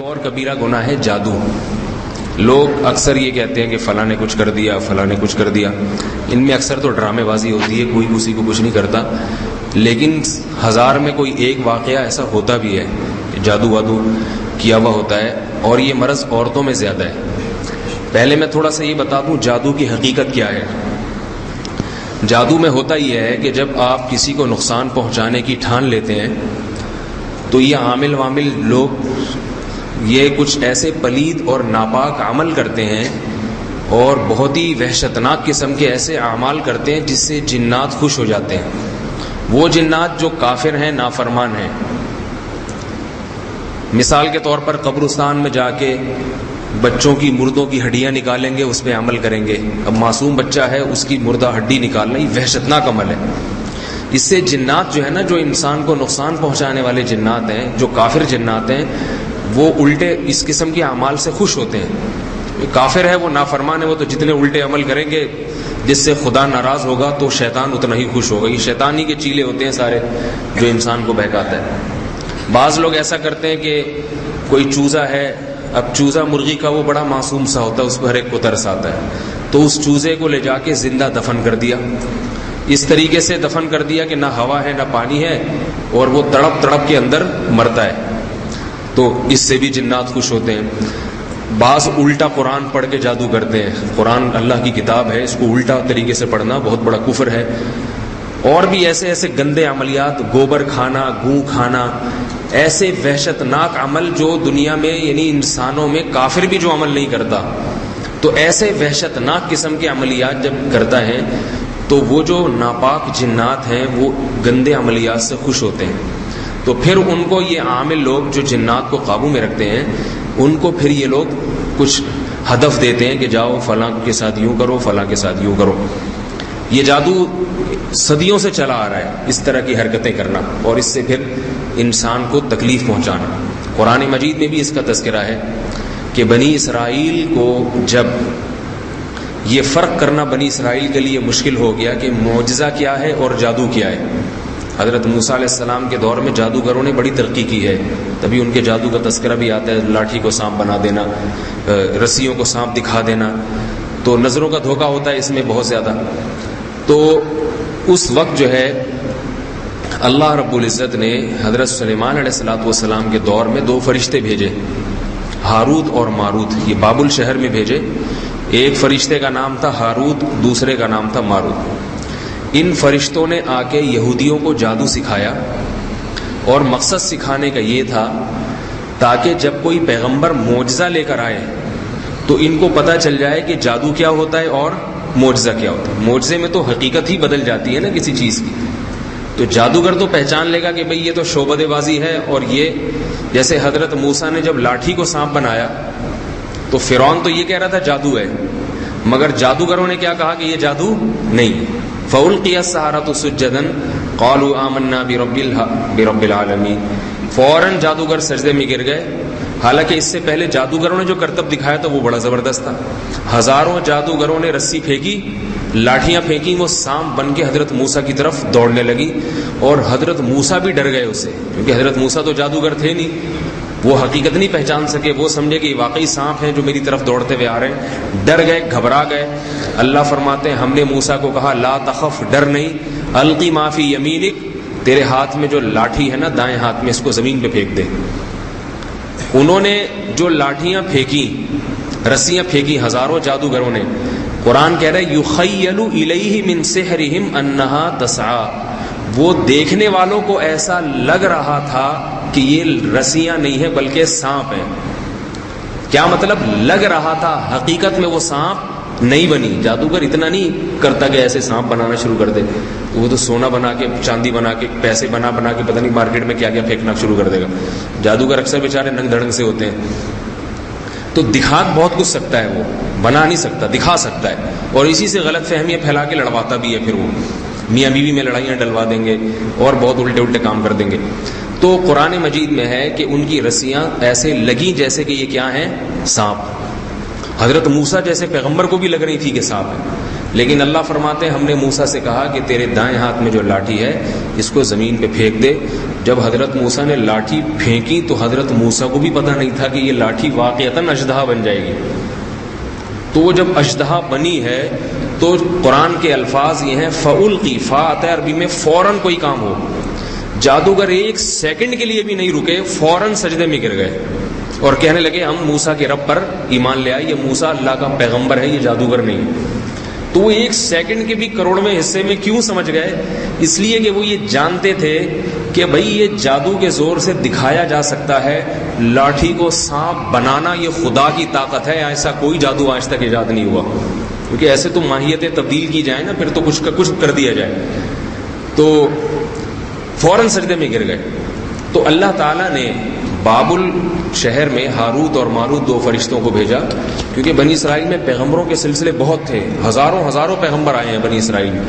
اور کبیرہ گناہ ہے جادو. لوگ اکثر یہ کہتے ہیں کہ فلاں نے کچھ کر دیا، فلاں نے کچھ کر دیا. ان میں اکثر تو ڈرامے بازی ہوتی ہے، کوئی کسی کو کچھ نہیں کرتا، لیکن 1000 میں کوئی ایک واقعہ ایسا ہوتا بھی ہے کہ جادو وادو کیا ہوا ہوتا ہے، اور یہ مرض عورتوں میں زیادہ ہے. پہلے میں تھوڑا سا یہ بتا دوں جادو کی حقیقت کیا ہے. جادو میں ہوتا یہ ہے کہ جب آپ کسی کو نقصان پہنچانے کی ٹھان لیتے ہیں تو یہ عامل وامل لوگ یہ کچھ ایسے پلید اور ناپاک عمل کرتے ہیں اور بہت ہی وحشتناک قسم کے ایسے اعمال کرتے ہیں جس سے جنات خوش ہو جاتے ہیں. وہ جنات جو کافر ہیں، نافرمان ہیں. مثال کے طور پر قبرستان میں جا کے بچوں کی مردوں کی ہڈیاں نکالیں گے، اس پہ عمل کریں گے. اب معصوم بچہ ہے، اس کی مردہ ہڈی نکالنا یہ وحشتناک عمل ہے. اس سے جنات جو ہے نا، جو انسان کو نقصان پہنچانے والے جنات ہیں، جو کافر جنات ہیں، وہ الٹے اس قسم کے اعمال سے خوش ہوتے ہیں. کافر ہے، وہ نافرمان ہے، وہ تو جتنے الٹے عمل کریں گے جس سے خدا ناراض ہوگا تو شیطان اتنا ہی خوش ہوگا. یہ شیطان ہی کے چیلے ہوتے ہیں سارے جو انسان کو بہکاتا ہے. بعض لوگ ایسا کرتے ہیں کہ کوئی چوزا ہے، اب چوزا مرغی کا وہ بڑا معصوم سا ہوتا ہے، اس پر ہر ایک کو ترس آتا ہے، تو اس چوزے کو لے جا کے زندہ دفن کر دیا. اس طریقے سے دفن کر دیا کہ نہ ہوا ہے نہ پانی ہے، اور وہ تڑپ تڑپ کے اندر مرتا ہے. تو اس سے بھی جنات خوش ہوتے ہیں. بعض الٹا قرآن پڑھ کے جادو کرتے ہیں. قرآن اللہ کی کتاب ہے، اس کو الٹا طریقے سے پڑھنا بہت بڑا کفر ہے. اور بھی ایسے ایسے گندے عملیات، گوبر کھانا، گوں کھانا، ایسے وحشتناک عمل جو دنیا میں یعنی انسانوں میں کافر بھی جو عمل نہیں کرتا، تو ایسے وحشتناک قسم کے عملیات جب کرتا ہے تو وہ جو ناپاک جنات ہیں وہ گندے عملیات سے خوش ہوتے ہیں. تو پھر ان کو یہ عامل لوگ جو جنات کو قابو میں رکھتے ہیں، ان کو پھر یہ لوگ کچھ ہدف دیتے ہیں کہ جاؤ فلاں کے ساتھ یوں کرو، فلاں کے ساتھ یوں کرو. یہ جادو صدیوں سے چلا آ رہا ہے، اس طرح کی حرکتیں کرنا اور اس سے پھر انسان کو تکلیف پہنچانا. قرآن مجید میں بھی اس کا تذکرہ ہے کہ بنی اسرائیل کو جب یہ فرق کرنا بنی اسرائیل کے لیے مشکل ہو گیا کہ معجزہ کیا ہے اور جادو کیا ہے. حضرت موسیٰ علیہ السلام کے دور میں جادوگروں نے بڑی ترقی کی ہے، تبھی ان کے جادو کا تذکرہ بھی آتا ہے. لاٹھی کو سانپ بنا دینا، رسیوں کو سانپ دکھا دینا، تو نظروں کا دھوکہ ہوتا ہے اس میں بہت زیادہ. تو اس وقت جو ہے اللہ رب العزت نے حضرت سلیمان علیہ السلام کے دور میں 2 فرشتے بھیجے، ہاروت اور ماروت. یہ بابل شہر میں بھیجے. ایک فرشتے کا نام تھا ہاروت، دوسرے کا نام تھا ماروت. ان فرشتوں نے آ کے یہودیوں کو جادو سکھایا، اور مقصد سکھانے کا یہ تھا تاکہ جب کوئی پیغمبر معجزہ لے کر آئے تو ان کو پتہ چل جائے کہ جادو کیا ہوتا ہے اور معجزہ کیا ہوتا ہے. معجزے میں تو حقیقت ہی بدل جاتی ہے نا کسی چیز کی. تو جادوگر تو پہچان لے گا کہ بھئی یہ تو شعبدے بازی ہے. اور یہ جیسے حضرت موسیٰ نے جب لاٹھی کو سانپ بنایا تو فرعون تو یہ کہہ رہا تھا جادو ہے، مگر جادوگروں نے کیا کہا کہ یہ جادو نہیں. فَأُلْقِيَ السَّحَرَةُ سُجَّدًا قَالُوا آمَنَّا بِرَبِّ الْعَالَمِينَ. فوراً جادوگر سجدے میں گر گئے. حالانکہ اس سے پہلے جادوگروں نے جو کرتب دکھایا تھا وہ بڑا زبردست تھا. ہزاروں جادوگروں نے رسی پھینکی، لاٹھیاں پھینکی، وہ سانپ بن کے حضرت موسیٰ کی طرف دوڑنے لگی. اور حضرت موسیٰ بھی ڈر گئے اس سے، کیونکہ حضرت موسیٰ تو جادوگر تھے نہیں، وہ حقیقت نہیں پہچان سکے. وہ سمجھے کہ یہ واقعی سانپ ہیں جو میری طرف دوڑتے ہوئے آ رہے ہیں. ڈر گئے، گھبرا گئے. اللہ فرماتے ہیں ہم نے موسیٰ کو کہا لا تخف، ڈر نہیں، القی ما فی یمینک، تیرے ہاتھ میں جو لاٹھی ہے نا دائیں ہاتھ میں، اس کو زمین پہ پھینک دے. انہوں نے جو لاٹھیاں پھینکی، رسیاں پھینکی ہزاروں جادوگروں نے. قرآن کہہ رہا ہے یخیل الیہ من سحرہم انہا تسعی. وہ دیکھنے والوں کو ایسا لگ رہا تھا کہ یہ رسیاں نہیں ہیں بلکہ سانپ ہیں. کیا مطلب؟ لگ رہا تھا، حقیقت میں وہ سانپ نہیں بنی. جادوگر اتنا نہیں کرتا کہ ایسے سانپ بنانا شروع کر دے، وہ تو سونا بنا کے، چاندی بنا کے، پیسے بنا کے پتہ نہیں مارکیٹ میں کیا کیا پھینکنا شروع کر دے گا. جادوگر اکثر بیچارے ننگ دھڑنگ سے ہوتے ہیں. تو دکھا بہت کچھ سکتا ہے، وہ بنا نہیں سکتا، دکھا سکتا ہے. اور اسی سے غلط فہمیاں پھیلا کے لڑواتا بھی ہے. پھر وہ میاں بیوی میں لڑائیاں ڈلوا دیں گے اور بہت الٹے کام کر دیں گے. تو قرآن مجید میں ہے کہ ان کی رسیاں ایسے لگیں جیسے کہ یہ کیا ہیں؟ سانپ. حضرت موسیٰ جیسے پیغمبر کو بھی لگ رہی تھی کہ سانپ ہے، لیکن اللہ فرماتے ہیں ہم نے موسیٰ سے کہا کہ تیرے دائیں ہاتھ میں جو لاٹھی ہے اس کو زمین پہ پھینک دے. جب حضرت موسیٰ نے لاٹھی پھینکی تو حضرت موسیٰ کو بھی پتہ نہیں تھا کہ یہ لاٹھی واقعتاً اژدہا بن جائے گی. تو وہ جب اژدہا بنی ہے تو قرآن کے الفاظ یہ ہیں فَأُلْقِي، فا آتا ہے عربی میں فوراً کوئی کام ہو. جادوگر ایک سیکنڈ کے لیے بھی نہیں رکے، فوراً سجدے میں گر گئے اور کہنے لگے ہم موسیٰ کے رب پر ایمان لے آئے، یہ موسیٰ اللہ کا پیغمبر ہے، یہ جادوگر نہیں. تو وہ ایک سیکنڈ کے بھی کروڑویں حصے میں کیوں سمجھ گئے؟ اس لیے کہ وہ یہ جانتے تھے کہ بھائی یہ جادو کے زور سے دکھایا جا سکتا ہے، لاٹھی کو سانپ بنانا یہ خدا کی طاقت ہے، ایسا کوئی جادو آج تک ایجاد نہیں ہوا. کیونکہ ایسے تو ماہیتیں تبدیل کی جائیں نا، پھر تو کچھ کا کچھ کر دیا جائے. تو فوراً سجدے میں گر گئے. تو اللہ تعالیٰ نے بابل شہر میں ہاروت اور ماروت دو فرشتوں کو بھیجا، کیونکہ بنی اسرائیل میں پیغمبروں کے سلسلے بہت تھے، ہزاروں پیغمبر آئے ہیں بنی اسرائیل میں.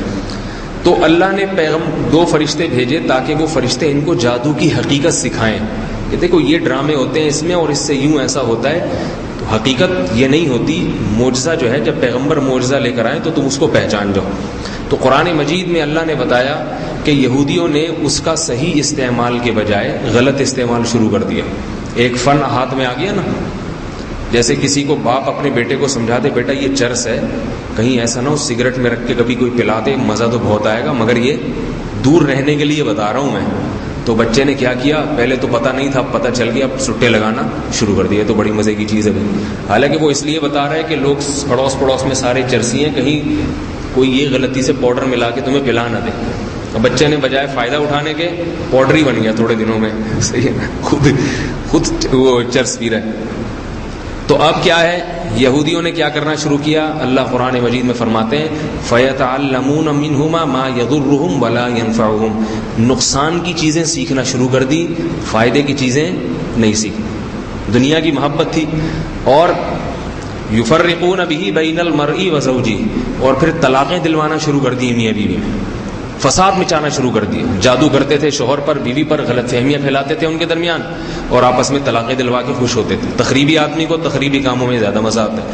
تو اللہ نے دو فرشتے بھیجے تاکہ وہ فرشتے ان کو جادو کی حقیقت سکھائیں کہ دیکھو یہ ڈرامے ہوتے ہیں اس میں اور اس سے یوں ایسا ہوتا ہے. تو حقیقت یہ نہیں ہوتی، معجزہ جو ہے جب پیغمبر معجزہ لے کر آئیں تو تم اس کو پہچان جاؤ. تو قرآن مجید میں اللہ نے بتایا کہ یہودیوں نے اس کا صحیح استعمال کے بجائے غلط استعمال شروع کر دیا. ایک فن ہاتھ میں آ گیا نا، جیسے کسی کو باپ اپنے بیٹے کو سمجھا دے بیٹا یہ چرس ہے، کہیں ایسا نہ ہو سگریٹ میں رکھ کے کبھی کوئی پلا دے، مزہ تو بہت آئے گا مگر یہ دور رہنے کے لیے بتا رہا ہوں میں. تو بچے نے کیا کیا، پہلے تو پتہ نہیں تھا، اب پتہ چل گیا، اب سٹے لگانا شروع کر دیا. تو بڑی مزے کی چیز ہے. حالانکہ وہ اس لیے بتا رہا ہے کہ لوگ پڑوس میں سارے چرسی ہیں، کہیں کوئی یہ غلطی سے پاؤڈر ملا کے تمہیں پلا نہ دے. بچے نے بجائے فائدہ اٹھانے کے پاؤڈر ہی بن گیا تھوڑے دنوں میں. صحیح ہے، خود وہ چرس پی رہا ہے. تو اب کیا ہے، یہودیوں نے کیا کرنا شروع کیا؟ اللہ قرآن مجید میں فرماتے ہیں فَيَتَعَلَّمُونَ مِنْهُمَا مَا يَضُرُّهُمْ وَلَا يَنْفَعُهُمْ. نقصان کی چیزیں سیکھنا شروع کر دی، فائدے کی چیزیں نہیں سیکھی. دنیا کی محبت تھی. اور يُفَرِّقُونَ بِهِ بَيْنَ الْمَرْءِ وَزَوْجِهِ، اور پھر طلاقیں دلوانا شروع کر دی میاں بیوی میں، فساد مچانا شروع کر دیا. جادو کرتے تھے شوہر پر بیوی پر، غلط فہمیاں پھیلاتے تھے ان کے درمیان اور آپس میں طلاقیں دلوا کے خوش ہوتے تھے. تخریبی آدمی کو تخریبی کاموں میں زیادہ مزہ آتا ہے.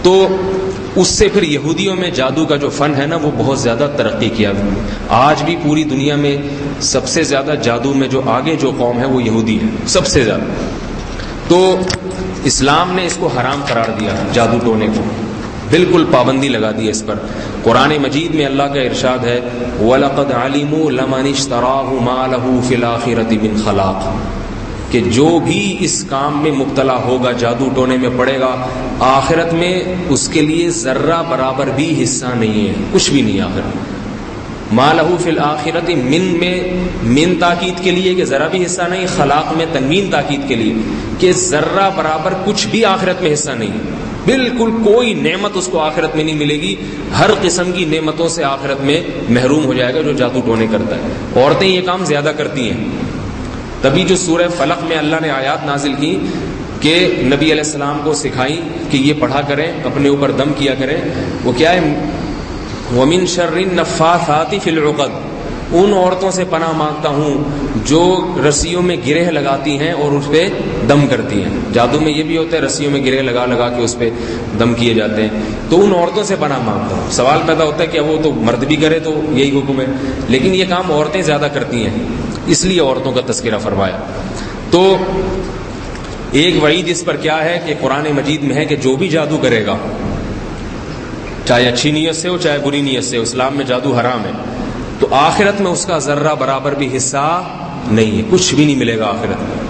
تو اس سے پھر یہودیوں میں جادو کا جو فن ہے نا وہ بہت زیادہ ترقی کیا. آج بھی پوری دنیا میں سب سے زیادہ جادو میں جو آگے جو قوم ہے وہ یہودی ہے، سب سے زیادہ. تو اسلام نے اس کو حرام قرار دیا، جادو ٹونے کو بالکل پابندی لگا دی اس پر. قرآن مجید میں اللہ کا ارشاد ہے وَلَقَدْ عَلِمُوا لَمَنِ اشْتَرَاهُ مَا لَهُ فِي الْآخِرَةِ مِنْ خَلَاقٍ، کہ جو بھی اس کام میں مبتلا ہوگا، جادو ٹونے میں پڑے گا، آخرت میں اس کے لیے ذرہ برابر بھی حصہ نہیں ہے، کچھ بھی نہیں آخرت. مَا لَهُ فِي الْآخِرَةِ من میں من تاکید کے لیے کہ ذرا بھی حصہ نہیں، خلاق میں تنوین تاکید کے لیے کہ ذرہ برابر کچھ بھی آخرت میں حصہ نہیں. بالکل کوئی نعمت اس کو آخرت میں نہیں ملے گی، ہر قسم کی نعمتوں سے آخرت میں محروم ہو جائے گا جو جادو ٹونے کرتا ہے. عورتیں یہ کام زیادہ کرتی ہیں. تبھی جو سورہ فلق میں اللہ نے آیات نازل کی کہ نبی علیہ السلام کو سکھائی کہ یہ پڑھا کریں، اپنے اوپر دم کیا کریں. وہ کیا ہے، وَمِن شَرِّ النَّفَّاثَاتِ فِي الْعُقَدِ، ان عورتوں سے پناہ مانگتا ہوں جو رسیوں میں گرہ لگاتی ہیں اور اس پہ دم کرتی ہیں. جادو میں یہ بھی ہوتا ہے، رسیوں میں گرہ لگا کے اس پہ دم کیے جاتے ہیں. تو ان عورتوں سے پناہ مانگتا ہوں. سوال پیدا ہوتا ہے کہ وہ تو مرد بھی کرے تو یہی حکم ہے، لیکن یہ کام عورتیں زیادہ کرتی ہیں، اس لیے عورتوں کا تذکرہ فرمایا. تو ایک وعید اس پر کیا ہے کہ قرآن مجید میں ہے کہ جو بھی جادو کرے گا، چاہے اچھی نیت سے ہو چاہے بری نیت سے، اسلام میں جادو حرام ہے، تو آخرت میں اس کا ذرہ برابر بھی حصہ نہیں ہے، کچھ بھی نہیں ملے گا آخرت میں.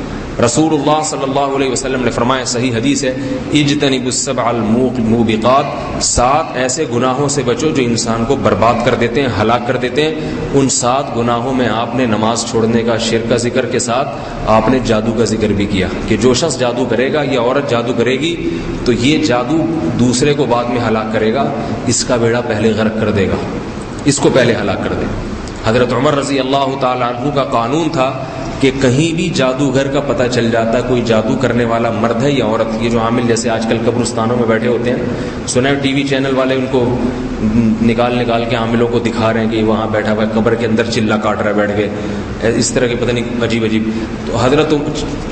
رسول اللہ صلی اللہ علیہ وسلم نے فرمایا، صحیح حدیث ہے، اجتنبوا السبع الموبقات، 7 ایسے گناہوں سے بچو جو انسان کو برباد کر دیتے ہیں، ہلاک کر دیتے ہیں. ان 7 گناہوں میں آپ نے نماز چھوڑنے کا، شرک کا ذکر کے ساتھ آپ نے جادو کا ذکر بھی کیا کہ جو شخص جادو کرے گا یا عورت جادو کرے گی تو یہ جادو دوسرے کو بعد میں ہلاک کرے گا، اس کا بیڑا پہلے غرق کر دے گا، اس کو پہلے ہلاک کر دے. حضرت عمر رضی اللہ تعالی عنہ کا قانون تھا کہ کہیں بھی جادوگر کا پتہ چل جاتا ہے کوئی جادو کرنے والا مرد ہے یا عورت. یہ جو عامل جیسے آج کل قبرستانوں میں بیٹھے ہوتے ہیں, سنا ہے ٹی وی چینل والے ان کو نکال کے عاملوں کو دکھا رہے ہیں کہ وہاں بیٹھا ہوا ہے قبر کے اندر چلا کاٹ رہا ہے بیٹھ کے, اس طرح کے پتہ نہیں عجیب. تو حضرت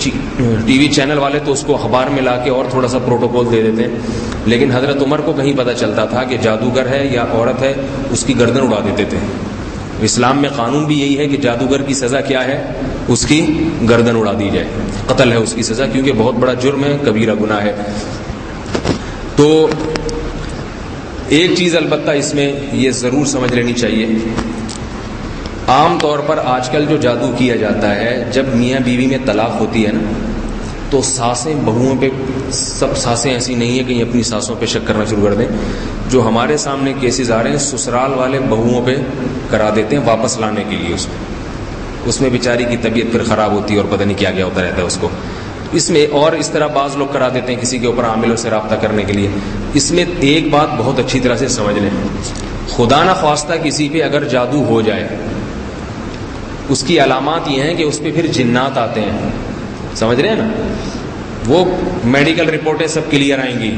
ٹی وی چینل والے تو اس کو اخبار میں لا کے اور تھوڑا سا پروٹوکول دے دیتے ہیں, لیکن حضرت عمر کو کہیں پتہ چلتا تھا کہ جادوگر ہے یا عورت ہے اس کی گردن اڑا دیتے تھے. اسلام میں قانون بھی یہی ہے کہ جادوگر کی سزا کیا ہے, اس کی گردن اڑا دی جائے, قتل ہے اس کی سزا, کیونکہ بہت بڑا جرم ہے, کبیرہ گناہ ہے. تو ایک چیز البتہ اس میں یہ ضرور سمجھ لینی چاہیے, عام طور پر آج کل جو جادو کیا جاتا ہے, جب میاں بیوی میں طلاق ہوتی ہے نا, تو ساسیں بہوؤں پہ, سب ساسیں ایسی نہیں ہیں کہ اپنی ساسوں پہ شک کرنا شروع کر دیں. جو ہمارے سامنے کیسز آ رہے ہیں, سسرال والے بہوؤں پہ کرا دیتے ہیں واپس لانے کے لیے. اس میں بیچاری کی طبیعت پھر خراب ہوتی ہے اور پتہ نہیں کیا کیا ہوتا رہتا ہے اس کو. اس میں اور اس طرح بعض لوگ کرا دیتے ہیں کسی کے اوپر عاملوں سے رابطہ کرنے کے لیے. اس میں ایک بات بہت اچھی طرح سے سمجھ لیں, خدا نہ خواستہ کسی پہ اگر جادو ہو جائے, اس کی علامات یہ ہیں کہ اس پہ پھر جنات آتے ہیں. سمجھ رہے ہیں نا, وہ میڈیکل رپورٹیں سب کلیئر آئیں گی.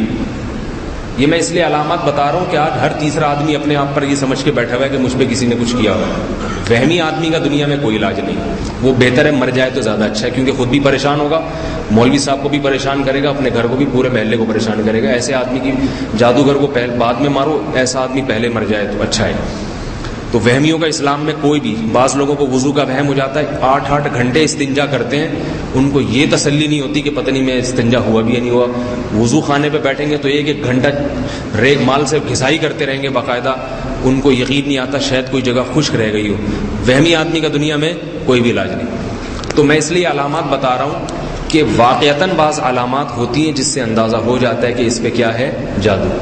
یہ میں اس لیے علامات بتا رہا ہوں کہ آج ہر تیسرا آدمی اپنے آپ پر یہ سمجھ کے بیٹھا ہوا ہے کہ مجھ پہ کسی نے کچھ کیا ہوا ہے. وہمی آدمی کا دنیا میں کوئی علاج نہیں, وہ بہتر ہے مر جائے تو زیادہ اچھا ہے, کیونکہ خود بھی پریشان ہوگا, مولوی صاحب کو بھی پریشان کرے گا, اپنے گھر کو بھی, پورے محلے کو پریشان کرے گا. ایسے آدمی کی جادوگر کو بعد میں مارو, ایسا آدمی پہلے مر جائے تو اچھا ہے. تو وہمیوں کا اسلام میں کوئی بھی, بعض لوگوں کو وضو کا وہم ہو جاتا ہے, 8 گھنٹے استنجا کرتے ہیں, ان کو یہ تسلی نہیں ہوتی کہ پتہ نہیں میں استنجا ہوا بھی یا نہیں ہوا. وضو خانے پہ بیٹھیں گے تو 1 گھنٹہ ریگ مال سے گھسائی کرتے رہیں گے باقاعدہ, ان کو یقین نہیں آتا شاید کوئی جگہ خشک رہ گئی ہو. وہمی آدمی کا دنیا میں کوئی بھی علاج نہیں. تو میں اس لیے علامات بتا رہا ہوں کہ واقعتاً بعض علامات ہوتی ہیں جس سے اندازہ ہو جاتا ہے کہ اس پہ کیا ہے, جادو.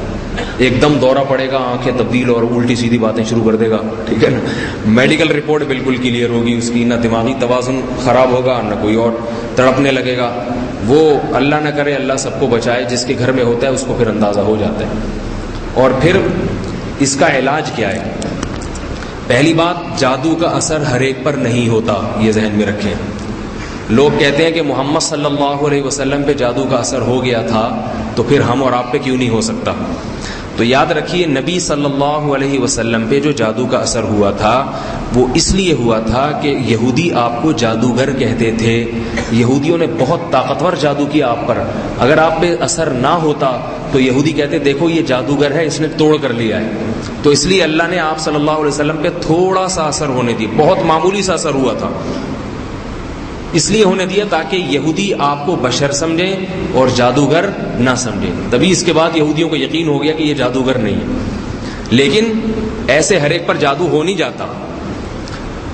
ایک دم دورہ پڑے گا, آنکھیں تبدیل اور الٹی سیدھی باتیں شروع کر دے گا, ٹھیک ہے نا. میڈیکل رپورٹ بالکل کلیئر ہوگی اس کی, نہ دماغی توازن خراب ہوگا نہ کوئی اور, تڑپنے لگے گا. وہ اللہ نہ کرے, اللہ سب کو بچائے, جس کے گھر میں ہوتا ہے اس کو پھر اندازہ ہو جاتا ہے. اور پھر اس کا علاج کیا ہے؟ پہلی بات, جادو کا اثر ہر ایک پر نہیں ہوتا, یہ ذہن میں رکھیں. لوگ کہتے ہیں کہ محمد صلی اللہ علیہ وسلم پہ جادو کا اثر ہو گیا تھا, تو پھر ہم اور آپ پہ کیوں نہیں ہو سکتا؟ تو یاد رکھیے, نبی صلی اللہ علیہ وسلم پہ جو جادو کا اثر ہوا تھا وہ اس لیے ہوا تھا کہ یہودی آپ کو جادوگر کہتے تھے. یہودیوں نے بہت طاقتور جادو کیا آپ پر. اگر آپ پہ اثر نہ ہوتا تو یہودی کہتے دیکھو یہ جادوگر ہے, اس نے توڑ کر لیا ہے. تو اس لیے اللہ نے آپ صلی اللہ علیہ وسلم پہ تھوڑا سا اثر ہونے دی, بہت معمولی سا اثر ہوا تھا, اس لیے ہونے دیا تاکہ یہودی آپ کو بشر سمجھیں اور جادوگر نہ سمجھیں. تبھی اس کے بعد یہودیوں کو یقین ہو گیا کہ یہ جادوگر نہیں ہے. لیکن ایسے ہر ایک پر جادو ہو نہیں جاتا.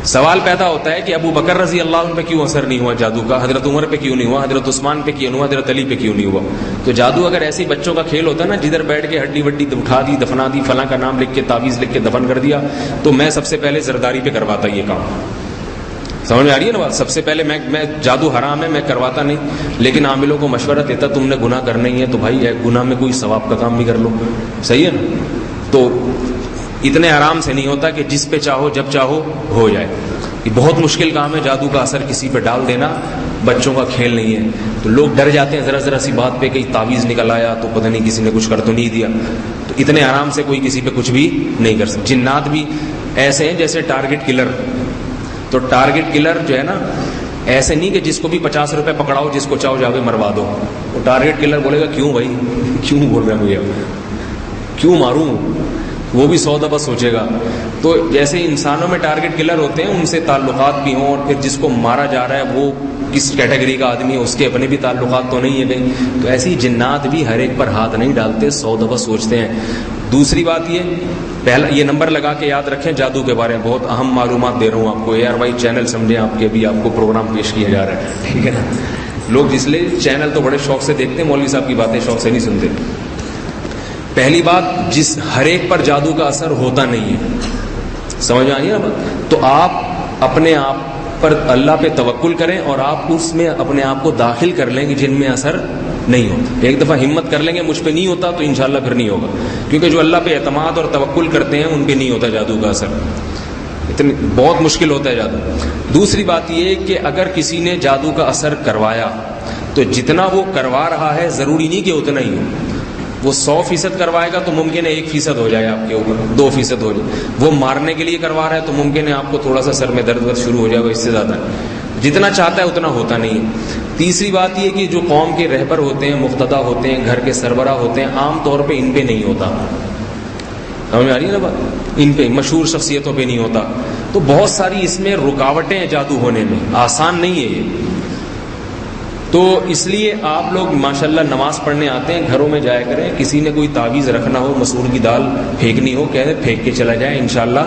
سوال پیدا ہوتا ہے کہ ابو بکر رضی اللہ عنہ پہ کیوں اثر نہیں ہوا جادو کا, حضرت عمر پہ کیوں نہیں ہوا, حضرت عثمان پہ کیوں نہیں ہوا, حضرت علی پہ کیوں نہیں ہوا؟ تو جادو اگر ایسے بچوں کا کھیل ہوتا ہے نا, جدھر بیٹھ کے ہڈی وڈی اٹھا دی, دفنا دی, فلاں کا نام لکھ کے تعویذ لکھ کے دفن کر دیا, تو میں سب سے پہلے زرداری پہ کرواتا یہ کام. سمجھ میں آ رہی ہے نا بات؟ سب سے پہلے میں جادو حرام ہے, میں کرواتا نہیں, لیکن عاملوں کو مشورہ دیتا تم نے گناہ کرنا ہی ہے تو بھائی گناہ میں کوئی ثواب کا کام بھی کر لو, صحیح ہے نا. تو اتنے آرام سے نہیں ہوتا کہ جس پہ چاہو جب چاہو ہو جائے. یہ بہت مشکل کام ہے, جادو کا اثر کسی پہ ڈال دینا بچوں کا کھیل نہیں ہے. تو لوگ ڈر جاتے ہیں ذرا سی بات پہ, کہیں تعویذ نکل آیا تو پتہ نہیں کسی نے کچھ کر تو نہیں دیا. تو اتنے آرام سے کوئی کسی پہ کچھ بھی نہیں کر سکتا. جنات بھی ایسے ہیں جیسے ٹارگٹ کلر. تو ٹارگٹ کلر جو ہے نا, ایسے نہیں کہ جس کو بھی 50 روپے پکڑاؤ, جس کو چاہو جا کے مروا دو. وہ ٹارگٹ کلر بولے گا کیوں بھائی, کیوں بول رہے ہیں مجھے, کیوں ماروں, وہ بھی 100 دفعہ سوچے گا. تو جیسے انسانوں میں ٹارگٹ کلر ہوتے ہیں, ان سے تعلقات بھی ہوں, اور پھر جس کو مارا جا رہا ہے وہ کس کیٹیگری کا آدمی ہے, اس کے اپنے بھی تعلقات تو نہیں ہے کہیں. تو ایسی جنات بھی ہر ایک پر ہاتھ نہیں ڈالتے, 100 دفعہ سوچتے ہیں. دوسری بات پہلا یہ نمبر لگا کے یاد رکھیں, جادو کے بارے میں بہت اہم معلومات دے رہا ہوں آپ کو. یار بھائی چینل سمجھیں, آپ کے بھی آپ کو پروگرام پیش کیا جا رہا ہے, ٹھیک ہے نا. لوگ اس لیے چینل تو بڑے شوق سے دیکھتے ہیں, مولوی صاحب کی باتیں شوق سے نہیں سنتے. پہلی بات, جس ہر ایک پر جادو کا اثر ہوتا نہیں ہے, سمجھ میں آئی ہے نا بات. تو آپ اپنے آپ پر اللہ پہ توکل کریں, اور آپ اس میں اپنے آپ کو داخل کر لیں کہ جن میں اثر نہیں ہوتا. ایک دفعہ ہمت کر لیں گے مجھ پہ نہیں ہوتا تو انشاءاللہ پھر نہیں ہوگا, کیونکہ جو اللہ پہ اعتماد اور توکل کرتے ہیں ان پہ نہیں ہوتا جادو کا اثر. اتنی بہت مشکل ہوتا ہے جادو. دوسری بات یہ کہ اگر کسی نے جادو کا اثر کروایا تو جتنا وہ کروا رہا ہے ضروری نہیں کہ اتنا ہی ہو. وہ 100% کروائے گا تو ممکن ہے 1% ہو جائے آپ کے اوپر, 2% ہو جائے. وہ مارنے کے لیے کروا رہا ہے تو ممکن ہے آپ کو تھوڑا سا سر میں درد شروع ہو جائے گا, اس سے زیادہ جتنا چاہتا ہے اتنا ہوتا نہیں ہے. تیسری بات یہ کہ جو قوم کے رہبر ہوتے ہیں, مقتدی ہوتے ہیں, گھر کے سربراہ ہوتے ہیں, عام طور پہ ان پہ نہیں ہوتا. سمجھ میں آ رہی ہے نا بات, ان پہ مشہور شخصیتوں پہ نہیں ہوتا. تو بہت ساری اس میں رکاوٹیں ہیں جادو ہونے میں, آسان نہیں ہے یہ. تو اس لیے آپ لوگ ماشاءاللہ نماز پڑھنے آتے ہیں, گھروں میں جایا کریں. کسی نے کوئی تعویذ رکھنا ہو, مسور کی دال پھینکنی ہو, کہتے پھینک کے چلا جائے, انشاءاللہ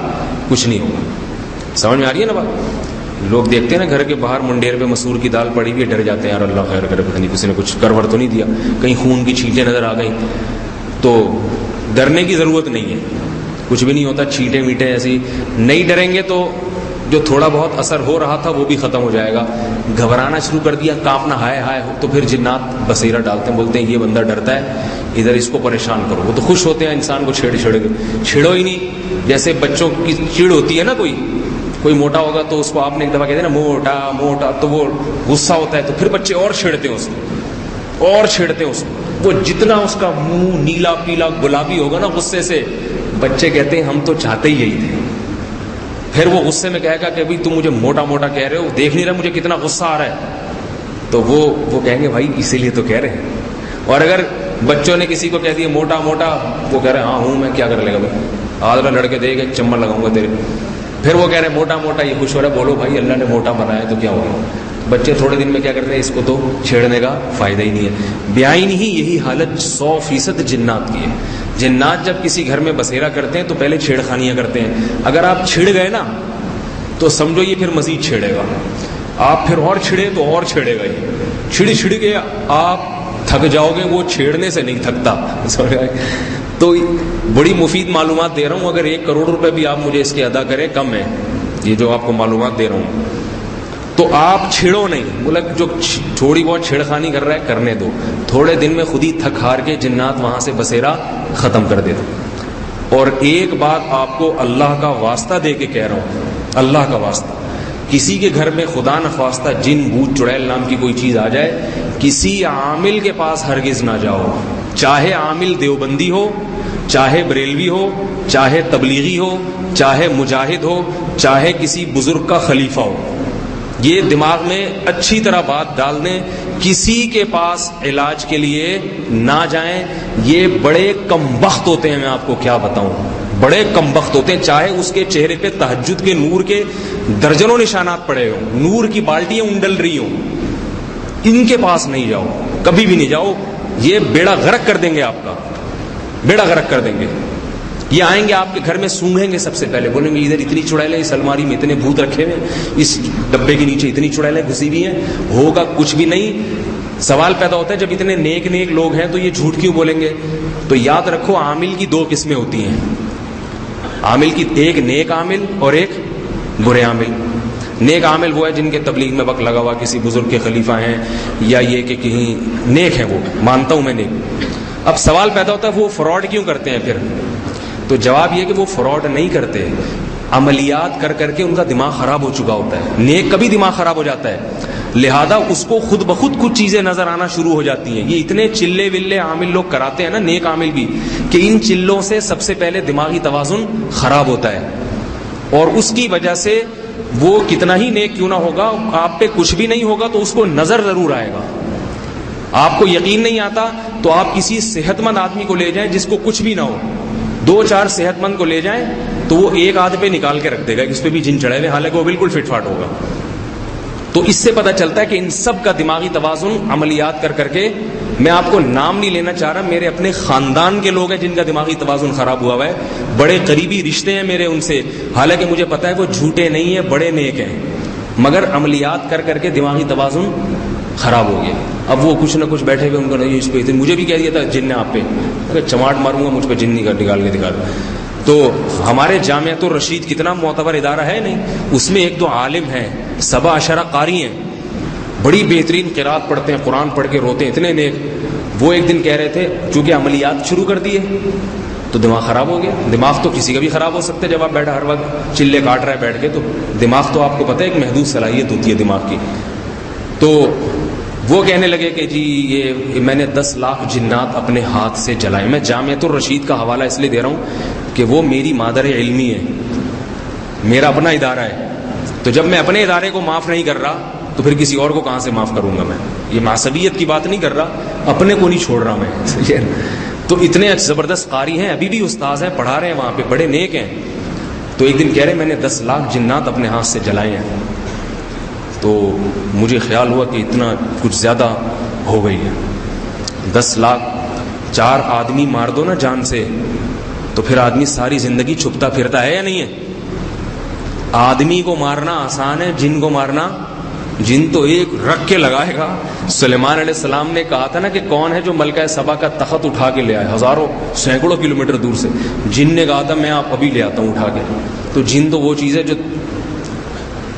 کچھ نہیں ہوگا. سمجھ میں آ رہی ہے نا بات. لوگ دیکھتے ہیں نا گھر کے باہر منڈیر پہ مسور کی دال پڑی ہوئی, ڈر جاتے ہیں یار اللہ خیر کرے, پتہ نہیں کسی نے کچھ کرور تو نہیں دیا, کہیں خون کی چھینٹیں نظر آ گئی. تو ڈرنے کی ضرورت نہیں ہے, کچھ بھی نہیں ہوتا. چھینٹیں میٹیں ایسی نہیں ڈریں گے تو جو تھوڑا بہت اثر ہو رہا تھا وہ بھی ختم ہو جائے گا. گھبرانا شروع کر دیا, کانپنا ہائے ہائے ہو, تو پھر جنات بصیرہ ڈالتے ہیں, بولتے ہیں یہ بندہ ڈرتا ہے, ادھر اس کو پریشان کرو. وہ تو خوش ہوتے ہیں انسان کو چھیڑو ہی نہیں. جیسے بچوں کی چڑ ہوتی ہے نا, کوئی موٹا ہوگا تو اس کو آپ نے ایک دفعہ کہتے ہیں نا موٹا موٹا, تو وہ غصہ ہوتا ہے تو پھر بچے اور چھیڑتے ہیں اس کو, وہ جتنا اس کا منہ نیلا پیلا گلابی ہوگا نا غصے سے, بچے کہتے ہیں ہم تو چاہتے ہی یہی تھے. پھر وہ غصے میں کہے گا کہ ابھی تم مجھے موٹا موٹا کہہ رہے ہو, دیکھ نہیں رہا مجھے کتنا غصہ آ رہا ہے. تو وہ کہیں گے بھائی اسی لیے تو کہہ رہے ہیں. اور اگر بچوں نے کسی کو کہہ دیا موٹا موٹا, وہ کہہ رہے ہیں ہاں ہوں میں, کیا کر لے گا بھائی, آدھا لڑکے دے گا ایک چمڑ لگاؤں گا تیرے. پھر وہ کہہ رہے ہیں موٹا موٹا, یہ خوش ہو رہا ہے, بولو بھائی اللہ نے موٹا بنایا تو کیا ہوگا. بچے تھوڑے دن میں کیا کرتے ہیں, اس کو تو چھیڑنے کا فائدہ ہی نہیں ہے. بیائی نہیں, یہی حالت 100% جنات کی ہے. جنات جب کسی گھر میں بسیرا کرتے ہیں تو پہلے چھیڑخانیاں کرتے ہیں. اگر آپ چھڑ گئے نا تو سمجھو یہ پھر مزید چھیڑے گا. آپ پھر اور چھڑے تو اور چھیڑے گا. یہ چھڑ کے آپ تھک جاؤ گے, وہ چھیڑنے سے نہیں تھکتا. تو بڑی مفید معلومات دے رہا ہوں. اگر 1 کروڑ روپے بھی آپ مجھے اس کے ادا کریں کم ہے, یہ جو آپ کو معلومات دے رہا ہوں. تو آپ چھڑو نہیں, ملک جو تھوڑی بہت چھیڑخانی کر رہا ہے کرنے دو. تھوڑے دن میں خود ہی تھک ہار کے جنات وہاں سے بسیرا ختم کر دیتا. اور ایک بات آپ کو اللہ کا واسطہ دے کے کہہ رہا ہوں, اللہ کا واسطہ, کسی کے گھر میں خدا نخواستہ جن بھوت چڑیل نام کی کوئی چیز آ جائے, کسی عامل کے پاس ہرگز نہ جاؤ. چاہے عامل دیوبندی ہو, چاہے بریلوی ہو, چاہے تبلیغی ہو, چاہے مجاہد ہو, چاہے کسی بزرگ کا خلیفہ ہو. یہ دماغ میں اچھی طرح بات ڈال دیں, کسی کے پاس علاج کے لیے نہ جائیں. یہ بڑے کم بخت ہوتے ہیں, میں آپ کو کیا بتاؤں, بڑے کم بخت ہوتے ہیں. چاہے اس کے چہرے پہ تہجد کے نور کے درجنوں نشانات پڑے ہوں, نور کی بالٹیاں انڈل رہی ہوں, ان کے پاس نہیں جاؤ, کبھی بھی نہیں جاؤ. یہ بیڑا غرق کر دیں گے, آپ کا بیڑا غرق کر دیں گے. یہ آئیں گے آپ کے گھر میں, سونگیں گے سب سے پہلے, بولیں گے ادھر اتنی چڑیلیں, اس الماری میں اتنے بھوت رکھے ہوئے, اس ڈبے کے نیچے اتنی چڑیلیں گھسی ہوئی ہیں. ہوگا کچھ بھی نہیں. سوال پیدا ہوتا ہے جب اتنے نیک نیک لوگ ہیں تو یہ جھوٹ کیوں بولیں گے. تو یاد رکھو, عامل کی 2 قسمیں ہوتی ہیں. عامل کی ایک نیک عامل اور ایک برے عامل. نیک عامل وہ ہے جن کے تبلیغ میں وقت لگا ہوا, کسی بزرگ کے خلیفہ ہیں, یا یہ کہ کہیں نیک ہیں, وہ مانتا ہوں میں نیک. اب سوال پیدا ہوتا ہے وہ فراڈ کیوں کرتے ہیں پھر. تو جواب یہ کہ وہ فراڈ نہیں کرتے, عملیات کر کر کے ان کا دماغ خراب ہو چکا ہوتا ہے. نیک کبھی دماغ خراب ہو جاتا ہے, لہذا اس کو خود بخود کچھ چیزیں نظر آنا شروع ہو جاتی ہیں. یہ اتنے چلے ولے عامل لوگ کراتے ہیں نا, نیک عامل بھی, کہ ان چلوں سے سب سے پہلے دماغی توازن خراب ہوتا ہے. اور اس کی وجہ سے وہ کتنا ہی نیک کیوں نہ ہوگا, آپ پہ کچھ بھی نہیں ہوگا تو اس کو نظر ضرور آئے گا. آپ کو یقین نہیں آتا تو آپ کسی صحت مند آدمی کو لے جائیں جس کو کچھ بھی نہ ہو, 2-4 صحت مند کو لے جائیں تو وہ ایک آدھ پہ نکال کے رکھ دے گا اس پہ بھی جن چڑھے ہوئے, حالانکہ وہ بالکل فٹ فاٹ ہوگا. تو اس سے پتہ چلتا ہے کہ ان سب کا دماغی توازن عملیات کر کر کے, میں آپ کو نام نہیں لینا چاہ رہا, میرے اپنے خاندان کے لوگ ہیں جن کا دماغی توازن خراب ہوا ہوا ہے, بڑے قریبی رشتے ہیں میرے ان سے, حالانکہ مجھے پتہ ہے وہ جھوٹے نہیں ہیں, بڑے نیک ہیں, مگر عملیات کر کر کے دماغی توازن خراب ہو گیا. اب وہ کچھ نہ کچھ بیٹھے ہوئے, ان کو نہیں اس پہ, مجھے بھی کہہ دیا تھا جن نے آپ پہ, اگر چماٹ ماروں گا مجھ پہ جن نکال کے دکھا. تو ہمارے جامعۃ الرشید کتنا معتبر ادارہ ہے نہیں, اس میں 1-2 عالم ہیں, 17 قاری ہیں, بڑی بہترین قرات پڑھتے ہیں, قرآن پڑھ کے روتے ہیں, اتنے نیک. وہ ایک دن کہہ رہے تھے چونکہ عملیات شروع کر دیے تو دماغ خراب ہو گیا. دماغ تو کسی کا بھی خراب ہو سکتا ہے جب آپ بیٹھا ہر وقت چلے کاٹ رہا ہے بیٹھ کے. تو دماغ تو آپ کو پتہ ہے ایک محدود صلاحیت ہوتی ہے دماغ کی. تو وہ کہنے لگے کہ جی یہ میں نے 10 لاکھ جنات اپنے ہاتھ سے جلائے. میں جامعۃ الرشید کا حوالہ اس لیے دے رہا ہوں کہ وہ میری مادر علمی ہے, میرا اپنا ادارہ ہے. تو جب میں اپنے ادارے کو معاف نہیں کر رہا تو پھر کسی اور کو کہاں سے معاف کروں گا میں؟ یہ معصبیت کی بات نہیں کر رہا, اپنے کو نہیں چھوڑ رہا میں. تو اتنے زبردست قاری ہیں, ابھی بھی استاذ ہیں, پڑھا رہے ہیں وہاں پہ, بڑے نیک ہیں. تو ایک دن کہہ رہے میں نے 10 لاکھ جنات اپنے ہاتھ سے جلائے ہیں. تو مجھے خیال ہوا کہ اتنا کچھ زیادہ ہو گئی ہے. 10 لاکھ 4 آدمی مار دو نا جان سے, تو پھر آدمی ساری زندگی چھپتا پھرتا ہے یا نہیں ہے؟ آدمی کو مارنا آسان ہے, جن کو مارنا, جن تو ایک رکھ کے لگائے گا. سلیمان علیہ السلام نے کہا تھا نا کہ کون ہے جو ملکہ سبا کا تخت اٹھا کے لے آئے, ہزاروں سینکڑوں کلومیٹر دور سے. جن نے کہا تھا میں آپ ابھی لے آتا ہوں اٹھا کے. تو جن تو وہ چیز ہے جو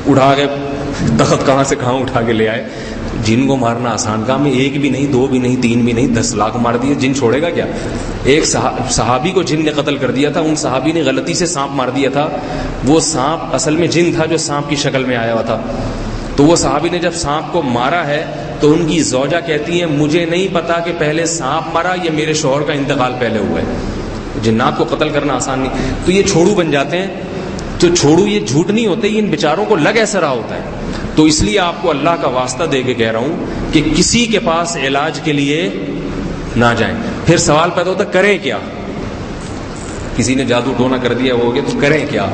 اٹھا کے تخت کہاں سے کہاں اٹھا کے لے آئے. جن کو مارنا آسان کام ہے, 1 بھی نہیں, 2 بھی نہیں, 3 بھی نہیں, 10 لاکھ مار دیے. جن چھوڑے گا کیا؟ ایک صحابی کو جن نے قتل کر دیا تھا. ان صحابی نے غلطی سے سانپ مار دیا تھا. وہ سانپ اصل میں جن تھا جو سانپ کی شکل میں آیا ہوا تھا. تو وہ صحابی نے جب سانپ کو مارا ہے تو ان کی زوجہ کہتی ہیں مجھے نہیں پتا کہ پہلے سانپ مارا یا میرے شوہر کا انتقال پہلے ہوا ہے. جنات کو قتل کرنا آسان نہیں. تو یہ چھوڑو بن جاتے ہیں. تو چھوڑو یہ جھوٹ نہیں ہوتے, یہ ان بیچاروں کو لگ ایسا رہا ہوتا ہے. تو اس لیے آپ کو اللہ کا واسطہ دے کے کہہ رہا ہوں کہ کسی کے پاس علاج کے لیے نہ جائیں. پھر سوال پیدا ہوتا کریں کیا؟ کسی نے جادو ٹونا کر دیا ہو گیا تو کریں کیا؟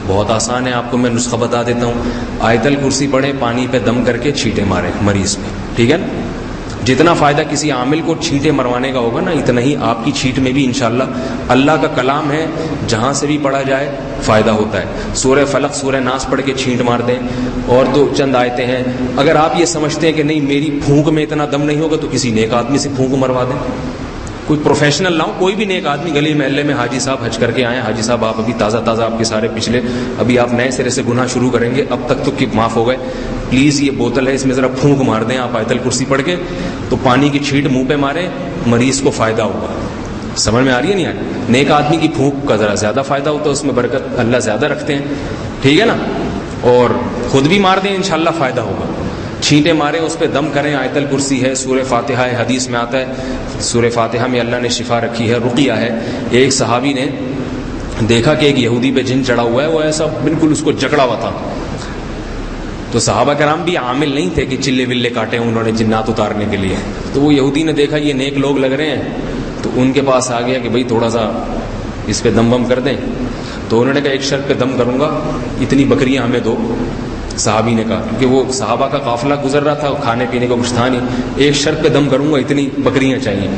بہت آسان ہے, آپ کو میں نسخہ بتا دیتا ہوں. آیت الکرسی پڑھیں, پانی پہ دم کر کے چھینٹے ماریں مریض پہ, ٹھیک ہے نا. جتنا فائدہ کسی عامل کو چھینٹے مروانے کا ہوگا نا, اتنا ہی آپ کی چھینٹ میں بھی انشاءاللہ. اللہ کا کلام ہے, جہاں سے بھی پڑھا جائے فائدہ ہوتا ہے. سورہ فلق سورہ ناس پڑھ کے چھینٹ مار دیں, اور 2 چند آیتیں ہیں. اگر آپ یہ سمجھتے ہیں کہ نہیں میری پھونک میں اتنا دم نہیں ہوگا تو کسی نیک آدمی سے پھونک مروا دیں. کوئی پروفیشنل نہ ہو, کوئی بھی نیک آدمی گلی محلے میں, حاجی صاحب حج کر کے آئے, حاجی صاحب آپ ابھی تازہ آپ کے سارے پچھلے, ابھی آپ نئے سرے سے گناہ شروع کریں گے, اب تک تو معاف ہو گئے, پلیز یہ بوتل ہے اس میں ذرا پھونک مار دیں آپ آیت الکرسی پڑھ کے. تو پانی کی چھینٹ منہ پہ ماریں, مریض کو فائدہ ہوگا. سمجھ میں آ رہی ہے نہیں آ رہی؟ نیک آدمی کی پھونک کا ذرا زیادہ فائدہ ہوتا ہے, اس میں برکت اللہ زیادہ رکھتے ہیں, ٹھیک ہے نا. اور خود بھی مار دیں انشاءاللہ فائدہ ہوگا. چھینٹے ماریں, اس پہ دم کریں. آیت الکرسی ہے, سورہ فاتحہ ہے, حدیث میں آتا ہے سورہ فاتحہ میں اللہ نے شفا رکھی ہے, رقیہ ہے. ایک صحابی نے دیکھا کہ ایک یہودی پہ جن چڑھا ہوا ہے, وہ ایسا بالکل اس کو جکڑا ہوا تھا. تو صحابہ کرام بھی عامل نہیں تھے کہ چلے ولے کاٹے انہوں نے جنات اتارنے کے لیے. تو وہ یہودی نے دیکھا یہ نیک لوگ لگ رہے ہیں, تو ان کے پاس آ گیا کہ بھائی تھوڑا سا اس پہ دم بم کر دیں. تو انہوں نے کہا ایک شرط پہ دم کروں گا, اتنی بکریاں ہمیں دو. صحابی نے کہا, کیونکہ وہ صحابہ کا قافلہ گزر رہا تھا, کھانے پینے کا کچھ تھا نہیں, ایک شرط پہ دم کروں گا, اتنی بکریاں چاہیے.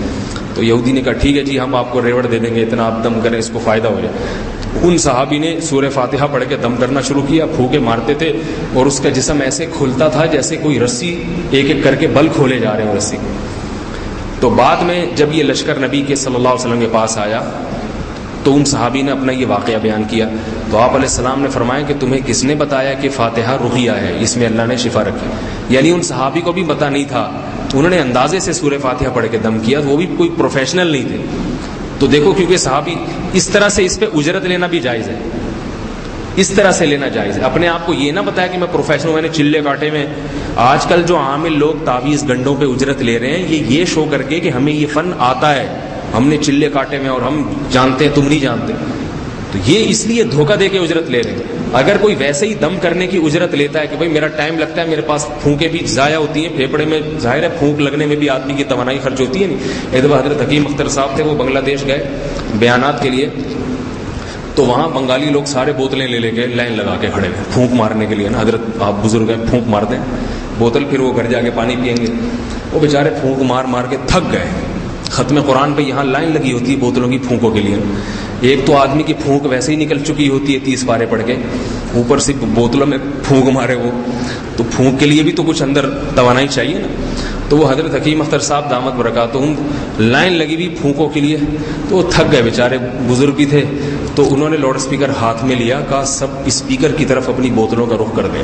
تو یہودی نے کہا ٹھیک ہے جی, ہم آپ کو ریوڑ دے دیں گے, اتنا آپ دم کریں, اس کو فائدہ ہو جائے. ان صحابی نے سورہ فاتحہ پڑھ کے دم کرنا شروع کیا, پھونکے مارتے تھے, اور اس کا جسم ایسے کھلتا تھا جیسے کوئی رسی ایک ایک کر کے بل کھولے جا رہے ہیں رسی. تو بعد میں جب یہ لشکر نبی کے صلی اللہ علیہ وسلم کے پاس آیا تو ان صحابی نے اپنا یہ واقعہ بیان کیا. تو آپ علیہ السلام نے فرمایا کہ تمہیں کس نے بتایا کہ فاتحہ رقیہ ہے, اس میں اللہ نے شفا رکھی. یعنی ان صحابی کو بھی پتہ نہیں تھا, انہوں نے اندازے سے سورہ فاتحہ پڑھ کے دم کیا, وہ بھی کوئی پروفیشنل نہیں تھے. تو دیکھو, کیونکہ صحابی اس طرح سے اس پہ اجرت لینا بھی جائز ہے, اس طرح سے لینا جائز ہے. اپنے آپ کو یہ نہ بتایا کہ میں پروفیشنل, میں نے چلے کاٹے میں. آج کل جو عامل لوگ تعویذ گنڈوں پہ اجرت لے رہے ہیں, یہ شو کر کے کہ ہمیں یہ فن آتا ہے, ہم نے چلے کاٹے میں اور ہم جانتے ہیں تم نہیں جانتے. تو یہ اس لیے دھوکہ دے کے اجرت لے رہے ہیں. اگر کوئی ویسے ہی دم کرنے کی اجرت لیتا ہے کہ بھائی میرا ٹائم لگتا ہے, میرے پاس پھونکیں بھی ضائع ہوتی ہیں, پھیپڑے میں ظاہر ہے پھونک لگنے میں بھی آدمی کی توانائی خرچ ہوتی ہے. نہیں, ایک دفعہ حضرت حکیم اختر صاحب تھے, وہ بنگلہ دیش گئے بیانات کے لیے. تو وہاں بنگالی لوگ سارے بوتلیں لے کے لائن لگا کے کھڑے ہیں پھونک مارنے کے لیے نا. حضرت آپ بزرگ ہیں, پھونک مار دیں بوتل, پھر وہ گھر جا کے پانی پئیں گے. وہ بیچارے پھونک مار کے تھک گئے. ختم قرآن پہ یہاں لائن لگی ہوتی ہے بوتلوں کی پھونکوں کے لیے. ایک تو آدمی کی پھونک ویسے ہی نکل چکی ہوتی ہے 30 پارے پڑھ کے, اوپر سے بوتلوں میں پھونک مارے وہ, تو پھونک کے لیے بھی تو کچھ اندر توانائی چاہیے نا. تو وہ حضرت حکیم اختر صاحب دامت برکاتہم لائن لگی ہوئی پھونکوں کے لیے, تو وہ تھک گئے بیچارے, بزرگ بھی تھے. تو انہوں نے لاؤڈ اسپیکر ہاتھ میں لیا, کہا سب اسپیکر کی طرف اپنی بوتلوں کا رخ کر دیں,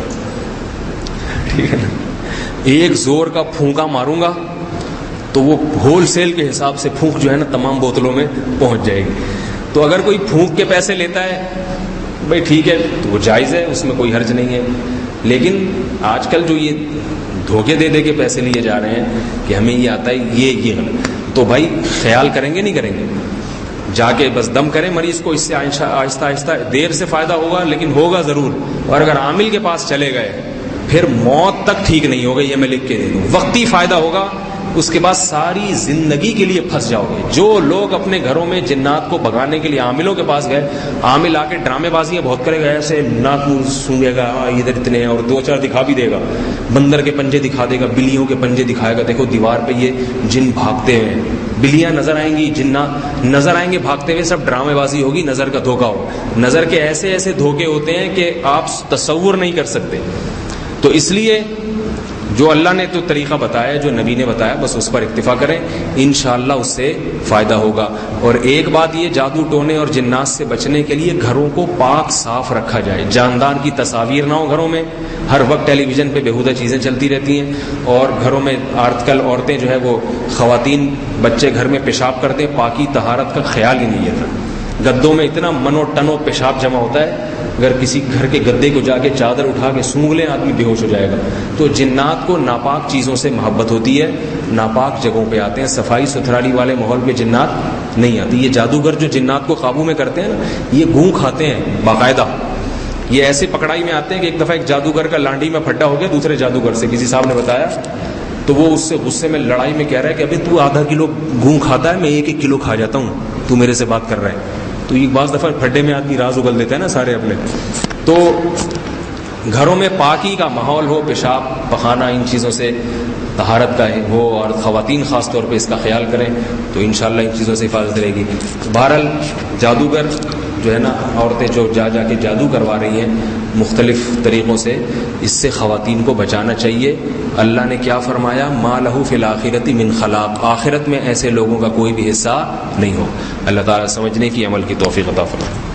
ٹھیک ہے نا. ایک زور کا پھونکا ماروں گا تو وہ ہول سیل کے حساب سے پھونک جو ہے نا تمام بوتلوں میں پہنچ جائے گی. تو اگر کوئی پھونک کے پیسے لیتا ہے بھائی ٹھیک ہے، تو وہ جائز ہے، اس میں کوئی حرج نہیں ہے. لیکن آج کل جو یہ دھوکے دے دے کے پیسے لیے جا رہے ہیں کہ ہمیں یہ آتا ہے، یہ غلط. تو بھائی خیال کریں گے نہیں کریں گے؟ جا کے بس دم کریں مریض کو، اس سے آہستہ آہستہ دیر سے فائدہ ہوگا لیکن ہوگا ضرور. اور اگر عامل کے پاس چلے گئے پھر موت تک ٹھیک نہیں ہوگا، یہ میں لکھ کے دے دوں. وقتی فائدہ ہوگا، اس کے بعد ساری زندگی کے لیے پھنس جاؤ گے. جو لوگ اپنے گھروں میں جنات کو بھگانے کے لیے عاملوں کے پاس گئے، عامل آ کے ڈرامے بازیاں بہت کرے گا، ایسے ناک سونگے گا ادھر اتنے، اور دو چار دکھا بھی دے گا، بندر کے پنجے دکھا دے گا، بلیوں کے پنجے دکھائے گا، دیکھو دیوار پہ یہ جن بھاگتے ہوئے، بلیاں نظر آئیں گی، جنات نظر آئیں گے بھاگتے ہوئے. سب ڈرامے بازی ہوگی، نظر کا دھوکہ ہو. نظر کے ایسے ایسے دھوکے ہوتے ہیں کہ آپ تصور نہیں کر سکتے. تو اس لیے جو اللہ نے تو طریقہ بتایا، جو نبی نے بتایا، بس اس پر اکتفا کریں، انشاءاللہ اس سے فائدہ ہوگا. اور ایک بات یہ، جادو ٹونے اور جنات سے بچنے کے لیے گھروں کو پاک صاف رکھا جائے. جاندار کی تصاویر نہ ہو گھروں میں، ہر وقت ٹیلی ویژن پہ بیہودہ چیزیں چلتی رہتی ہیں. اور گھروں میں آج کل عورتیں جو ہے وہ خواتین بچے گھر میں پیشاب کرتے ہیں، پاکی طہارت کا خیال ہی نہیں ہے. گدوں میں اتنا منو ٹنو پیشاب جمع ہوتا ہے، اگر کسی گھر کے گدے کو جا کے چادر اٹھا کے سونگ لیں آدمی بے ہوش ہو جائے گا. تو جنات کو ناپاک چیزوں سے محبت ہوتی ہے، ناپاک جگہوں پہ آتے ہیں. صفائی ستھرائی والے ماحول پہ جنات نہیں آتی. یہ جادوگر جو جنات کو قابو میں کرتے ہیں نا، یہ گھون کھاتے ہیں باقاعدہ. یہ ایسے پکڑائی میں آتے ہیں کہ ایک دفعہ ایک جادوگر کا لانڈی میں پھڈا ہو گیا دوسرے جادوگر سے، کسی صاحب نے بتایا، تو وہ اس سے غصے میں لڑائی میں کہہ رہا ہے کہ ابھی تو آدھا کلو گھون کھاتا ہے، میں 1-1 کلو کھا جاتا ہوں، تو میرے سے بات کر رہا ہے. تو یہ بعض دفعہ پھڈے میں آدمی راز اگل دیتا ہے نا سارے اپنے. تو گھروں میں پاکی کا ماحول ہو، پیشاب پخانہ ان چیزوں سے طہارت کا ہو، اور خواتین خاص طور پہ اس کا خیال کریں تو انشاءاللہ ان چیزوں سے حفاظت رہے گی. بہرحال جادوگر جو ہے نا، عورتیں جو جا کے جادو کروا رہی ہیں مختلف طریقوں سے، اس سے خواتین کو بچانا چاہیے. اللہ نے کیا فرمایا؟ ما لہ فی الآخرۃ من خلاق، آخرت میں ایسے لوگوں کا کوئی بھی حصہ نہیں ہو. اللہ تعالیٰ سمجھنے کی، عمل کی توفیق عطا فرمائے.